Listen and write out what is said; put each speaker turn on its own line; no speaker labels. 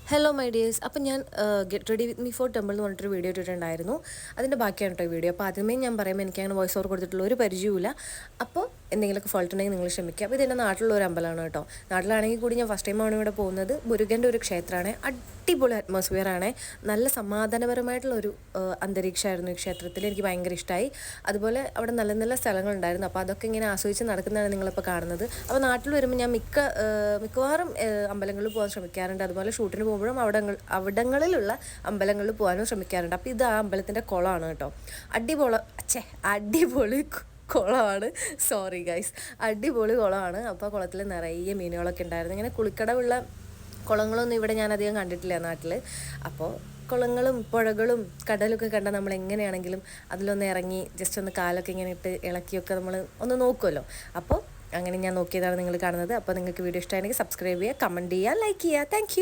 Hello my dears. അപ്പം ഞാൻ get ready with me for temple എന്ന് പറഞ്ഞിട്ടൊരു വീഡിയോ ഇട്ടിട്ടുണ്ടായിരുന്നു. അതിൻ്റെ ബാക്കിയാണ് കേട്ടോ വീഡിയോ. അപ്പോൾ ആദ്യമേ ഞാൻ പറയുമ്പോൾ എനിക്ക് അങ്ങനെ വോയിസ് ഓവർ കൊടുത്തിട്ടുള്ള ഒരു പരിചയമില്ല. അപ്പോൾ എന്തെങ്കിലുമൊക്കെ ഫോൾട്ട് ഉണ്ടെങ്കിൽ നിങ്ങൾ ക്ഷമിക്കുക. അപ്പോൾ ഇതെൻ്റെ നാട്ടിലുള്ള ഒരു അമ്പലമാണ് കേട്ടോ. നാട്ടിലാണെങ്കിൽ കൂടി ഞാൻ ഫസ്റ്റ് ടൈമാണ് ഇവിടെ പോകുന്നത്. മുരുകൻ്റെ ഒരു ക്ഷേത്രമാണ്. അടിപൊളി അറ്റ്മോസ്ഫിയറാണ്. നല്ല സമാധാനപരമായിട്ടുള്ള ഒരു അന്തരീക്ഷമായിരുന്നു ഈ ക്ഷേത്രത്തിൽ. എനിക്ക് ഭയങ്കര ഇഷ്ടമായി. അതുപോലെ അവിടെ നല്ല നല്ല സ്ഥലങ്ങളുണ്ടായിരുന്നു. അപ്പോൾ അതൊക്കെ ഇങ്ങനെ ആസ്വദിച്ച് നടക്കുന്നതാണ് നിങ്ങളിപ്പോൾ കാണുന്നത്. അപ്പോൾ നാട്ടിൽ വരുമ്പോൾ ഞാൻ മിക്കവാറും അമ്പലങ്ങളിൽ പോകാൻ ശ്രമിക്കാറുണ്ട്. അതുപോലെ ഷൂട്ടിന് പോകുമ്പോഴും അവിടങ്ങളിലുള്ള അമ്പലങ്ങളിൽ പോകാനും ശ്രമിക്കാറുണ്ട്. അപ്പോൾ ഇത് ആ അമ്പലത്തിൻ്റെ കുളമാണ് കേട്ടോ. അടിപൊളി കുളമാണ്. സോറി ഗൈസ്, അടിപൊളി കുളമാണ്. അപ്പോൾ കുളത്തിൽ നിറയെ മീനുകളൊക്കെ ഉണ്ടായിരുന്നു. ഇങ്ങനെ കുളിക്കടവുള്ള കുളങ്ങളൊന്നും ഇവിടെ ഞാൻ അധികം കണ്ടിട്ടില്ല നാട്ടിൽ. അപ്പോൾ കുളങ്ങളും പുഴകളും കടലൊക്കെ കണ്ടാൽ നമ്മൾ എങ്ങനെയാണെങ്കിലും അതിലൊന്ന് ഇറങ്ങി ജസ്റ്റ് ഒന്ന് കാലൊക്കെ ഇങ്ങനെ ഇട്ട് ഇളക്കിയൊക്കെ നമ്മൾ ഒന്ന് നോക്കുമല്ലോ. അപ്പോൾ അങ്ങനെ ഞാൻ നോക്കിയതാണ് നിങ്ങൾ കാണുന്നത്. അപ്പോൾ നിങ്ങൾക്ക് വീഡിയോ ഇഷ്ടമാണെങ്കിൽ സബ്സ്ക്രൈബ് ചെയ്യുക, കമൻറ്റ് ചെയ്യുക, ലൈക്ക് ചെയ്യുക. താങ്ക്